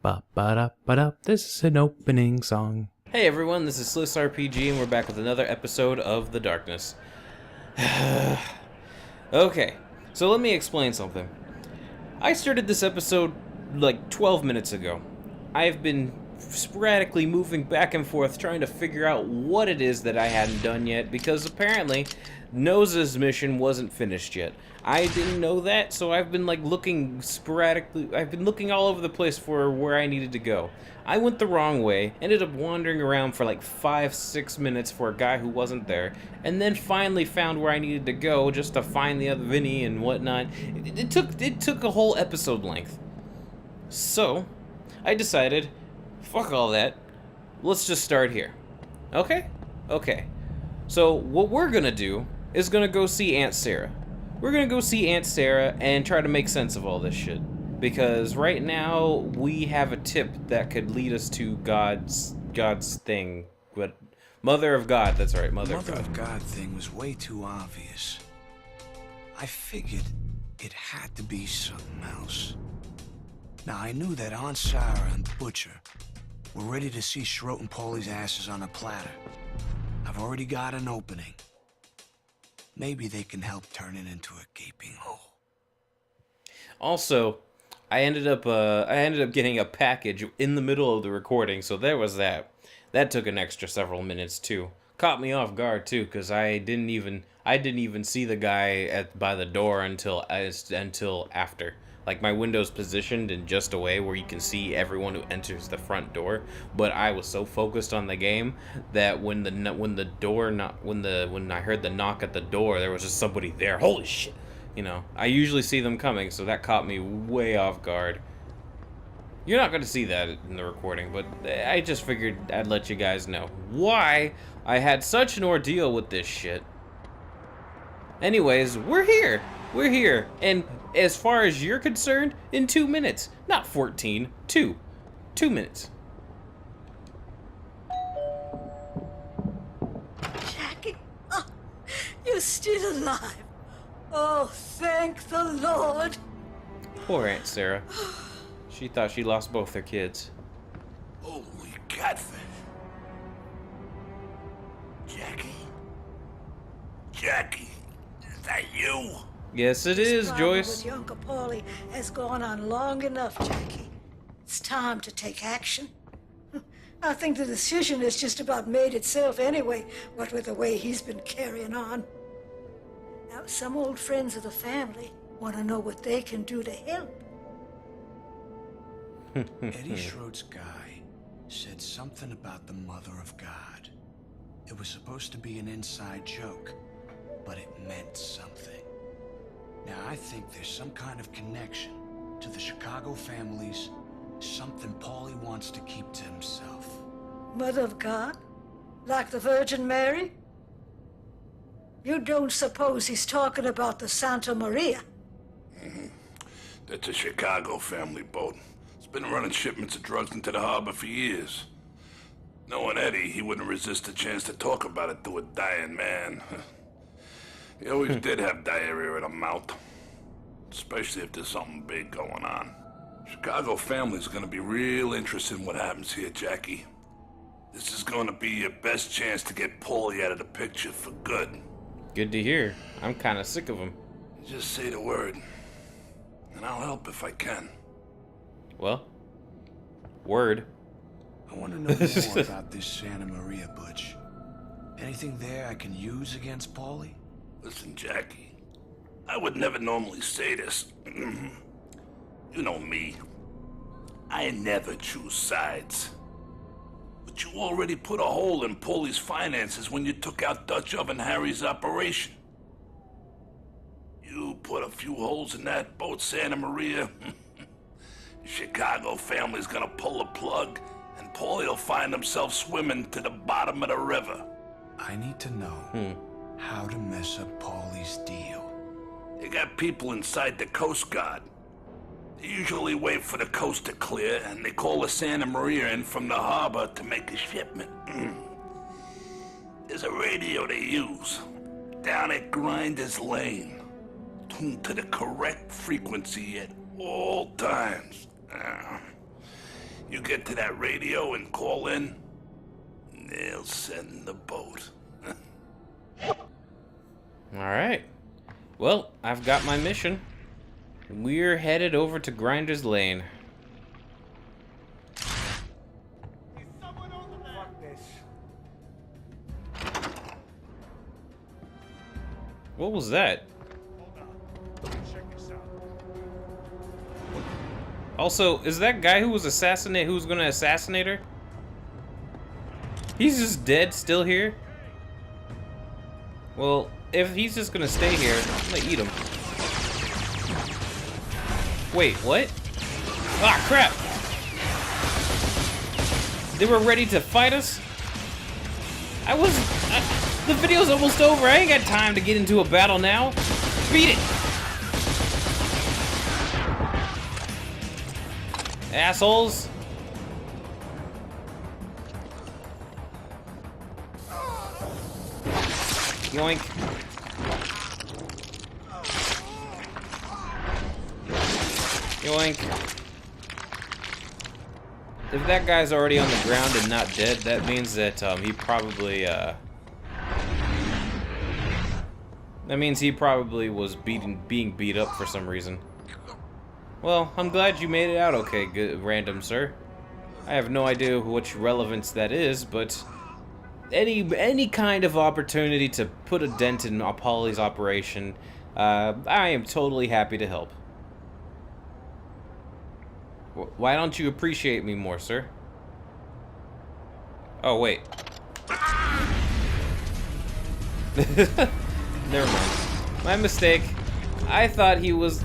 Ba-ba-da-ba-da. This is an opening song. Hey everyone, this is SlifsRPG, and we're back with another episode of The Darkness. Okay, so let me explain something. I started this episode like 12 minutes ago. I've been sporadically moving back and forth trying to figure out what it is that I hadn't done yet, because apparently Nose's mission wasn't finished yet. I didn't know that, so I've been looking sporadically. I've been looking all over the place for where I needed to go. I went the wrong way, ended up wandering around for like 5-6 minutes for a guy who wasn't there, and then finally found where I needed to go just to find the other Vinny and whatnot. It took a whole episode length. So I decided, fuck all that. Let's just start here. Okay? Okay. So what we're gonna do is gonna go see Aunt Sarah. We're gonna go see Aunt Sarah and try to make sense of all this shit. Because right now we have a tip that could lead us to God's thing. But Mother of God, that's right, Mother of God. Mother of God thing was way too obvious. I figured it had to be something else. Now I knew that Aunt Sarah and Butcher were ready to see Schroet and Paulie's asses on a platter. I've already got an opening. Maybe they can help turn it into a gaping hole. Also, I ended up getting a package in the middle of the recording, so there was that. That took an extra several minutes too. Caught me off guard too, because I didn't even see the guy by the door until after. Like, my window's positioned in just a way where you can see everyone who enters the front door, but I was so focused on the game that when I heard the knock at the door, there was just somebody there. Holy shit! You know, I usually see them coming, so that caught me way off guard. You're not going to see that in the recording, but I just figured I'd let you guys know why I had such an ordeal with this shit. Anyways, we're here. We're here, and as far as you're concerned, in 2 minutes. Not 14, 2 minutes. Jackie, oh, you're still alive. Oh, thank the Lord. Poor Aunt Sarah. She thought she lost both her kids. Holy catfish. Jackie, is that you? Yes, it is, Joyce. With your Uncle Paulie has gone on long enough, Jackie. It's time to take action. I think the decision has just about made itself anyway, what with the way he's been carrying on. Now, some old friends of the family want to know what they can do to help. Eddie Schroet's guy said something about the Mother of God. It was supposed to be an inside joke, but it meant something. Now, I think there's some kind of connection to the Chicago families, something Paulie wants to keep to himself. Mother of God? Like the Virgin Mary? You don't suppose he's talking about the Santa Maria? That's a Chicago family boat. It's been running shipments of drugs into the harbor for years. Knowing Eddie, he wouldn't resist a chance to talk about it to a dying man. He always did have diarrhea in the mouth, especially if there's something big going on. Chicago family's gonna be real interested in what happens here, Jackie. This is gonna be your best chance to get Paulie out of the picture for good. Good to hear. I'm kind of sick of him. Just say the word, and I'll help if I can. Well, word. I want to know more about this Santa Maria, Butch. Anything there I can use against Paulie? Listen, Jackie, I would never normally say this. You know me. I never choose sides. But you already put a hole in Paulie's finances when you took out Dutch Oven Harry's operation. You put a few holes in that boat, Santa Maria. The Chicago family's gonna pull the plug, and Paulie will find himself swimming to the bottom of the river. I need to know how to mess up Paulie's deal. They got people inside the Coast Guard. They usually wait for the coast to clear, and they call the Santa Maria in from the harbor to make a shipment. There's a radio they use down at Grinder's Lane, tuned to the correct frequency at all times. You get to that radio and call in, they'll send the boat. Alright. Well, I've got my mission. We're headed over to Grinder's Lane. What was that? Also, is that guy who was gonna assassinate her? He's just dead, still here? Well, if he's just gonna stay here, I'm gonna eat him. Wait, what? Ah, crap! They were ready to fight us? The video's almost over. I ain't got time to get into a battle now. Beat it! Assholes! Yoink. Yoink. If that guy's already on the ground and not dead, that means that he probably was being beat up for some reason. Well, I'm glad you made it out okay, good random sir. I have no idea what relevance that is, but any kind of opportunity to put a dent in Polly's operation, I am totally happy to help. Why don't you appreciate me more, sir? Oh, wait. Never mind. My mistake. I thought he was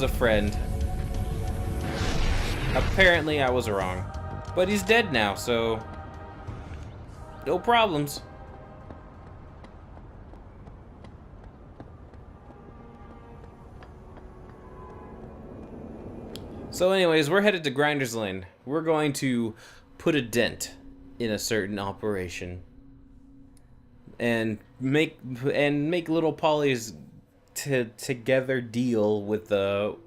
a friend. Apparently I was wrong. But he's dead now, so no problems. So anyways, we're headed to Grinder's Lane. We're going to put a dent in a certain operation and make little Polly's together deal with the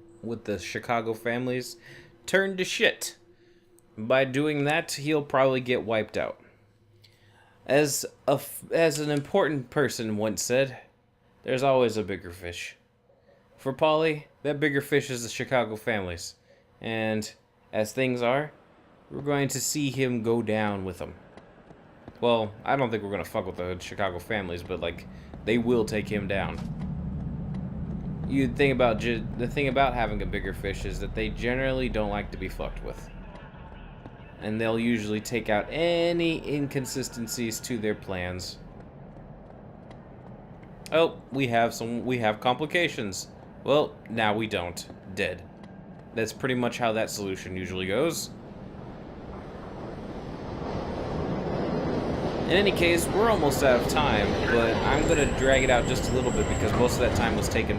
Chicago families turn to shit. By doing that, he'll probably get wiped out. As an important person once said, there's always a bigger fish. For Polly, that bigger fish is the Chicago families. And as things are, we're going to see him go down with them. Well, I don't think we're going to fuck with the Chicago families, but like, they will take him down. The thing about having a bigger fish is that they generally don't like to be fucked with. And they'll usually take out any inconsistencies to their plans. Oh, we have complications. Well, now we don't. Dead. That's pretty much how that solution usually goes. In any case, we're almost out of time, but I'm gonna drag it out just a little bit because most of that time was taken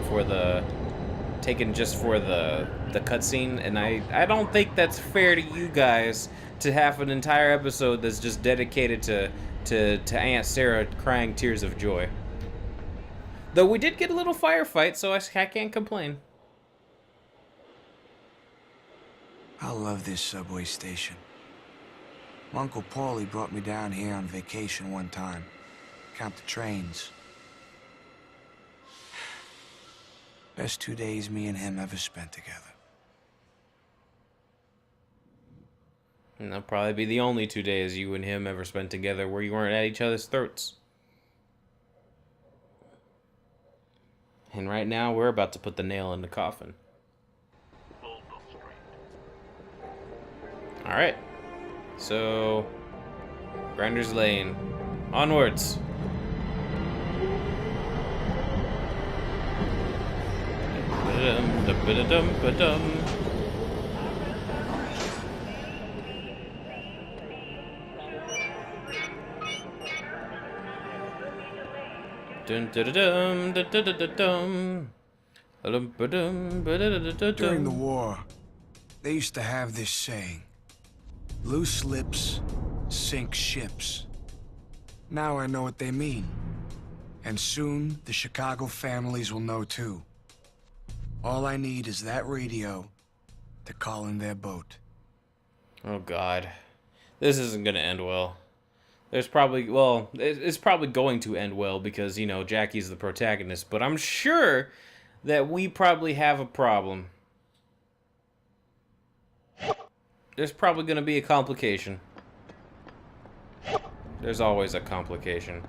just for the cutscene, and I don't think that's fair to you guys to have an entire episode that's just dedicated to Aunt Sarah crying tears of joy. Though we did get a little firefight, so I can't complain. I love this subway station. Uncle Paulie brought me down here on vacation one time. Count the trains. Best 2 days me and him ever spent together. And that'll probably be the only 2 days you and him ever spent together where you weren't at each other's throats. And right now, we're about to put the nail in the coffin. Alright. So, Grinder's Lane. Onwards. During the war, they used to have this saying, loose lips sink ships. Now I know what they mean. And soon, the Chicago families will know too. All I need is that radio to call in their boat. Oh god. This isn't gonna end well. There's probably, well, it's probably going to end well because, you know, Jackie's the protagonist, but I'm sure that we probably have a problem. There's probably gonna be a complication. There's always a complication.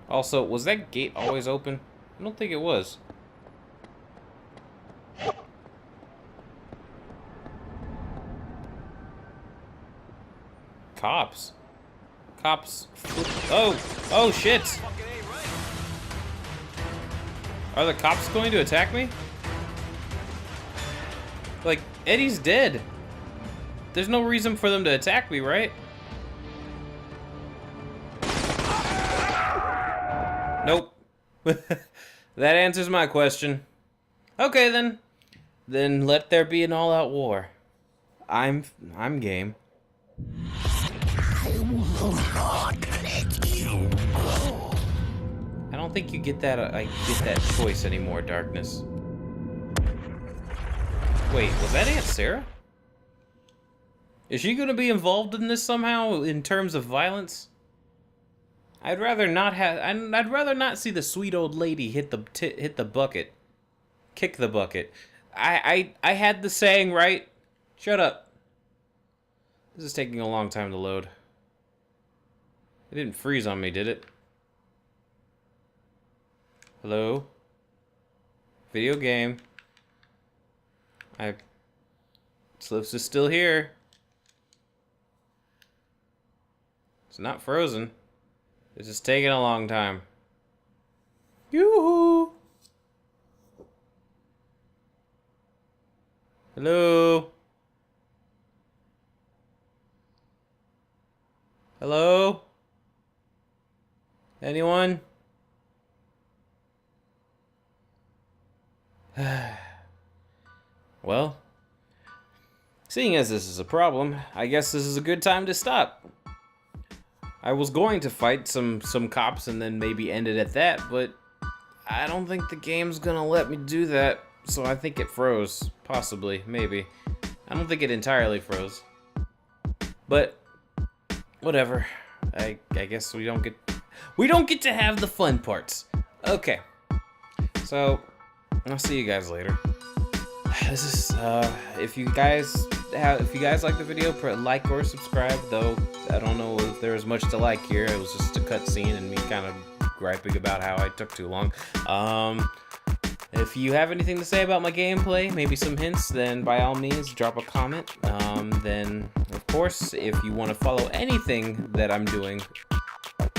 Also, was that gate always open? I don't think it was. Cops. Cops. Oh! Oh, shit! Are the cops going to attack me? Like, Eddie's dead. There's no reason for them to attack me, right? Nope. That answers my question. Okay, then. Then let there be an all-out war. I'm game. I will not let you go. I don't think you get that. I get that choice anymore, Darkness. Wait, was that Aunt Sarah? Is she gonna be involved in this somehow in terms of violence? I'd rather not have. I'd rather not see the sweet old lady hit the bucket, kick the bucket. I had the saying right. Shut up. This is taking a long time to load. It didn't freeze on me, did it? Hello? Video game. Slifs is still here. It's not frozen. It's just taking a long time. Yoo-hoo! Hello? Hello? Anyone? Well, seeing as this is a problem, I guess this is a good time to stop. I was going to fight some cops and then maybe end it at that, but I don't think the game's gonna let me do that, so I think it froze. Possibly, maybe. I don't think it entirely froze. But whatever. I guess we don't get to have the fun parts. Okay. So I'll see you guys later. This is if you guys like the video, like or subscribe. Though I don't know if there was much to like here. It was just a cutscene and me kind of griping about how I took too long. If you have anything to say about my gameplay, maybe some hints, then by all means drop a comment. Then of course, if you want to follow anything that I'm doing,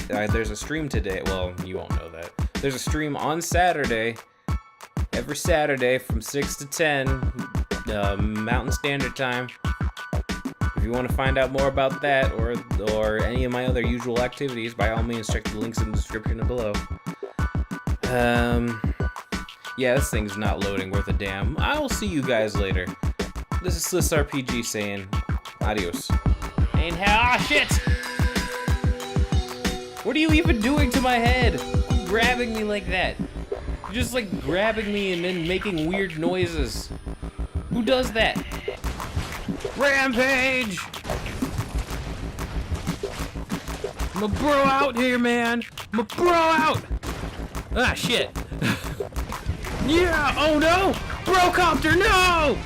there's a stream today. Well, you won't know that. There's a stream on Saturday. Every Saturday from 6 to 10 Mountain Standard Time. If you want to find out more about that or any of my other usual activities, by all means check the links in the description below. Yeah, this thing's not loading worth a damn. I will see you guys later. This is SlifsRPG saying adios. And shit! What are you even doing to my head? Quit grabbing me like that. You're just like grabbing me and then making weird noises. Who does that? Rampage! I'm a bro out here, man. I'm a bro out! Ah, shit. Yeah, oh no! Brocopter, no!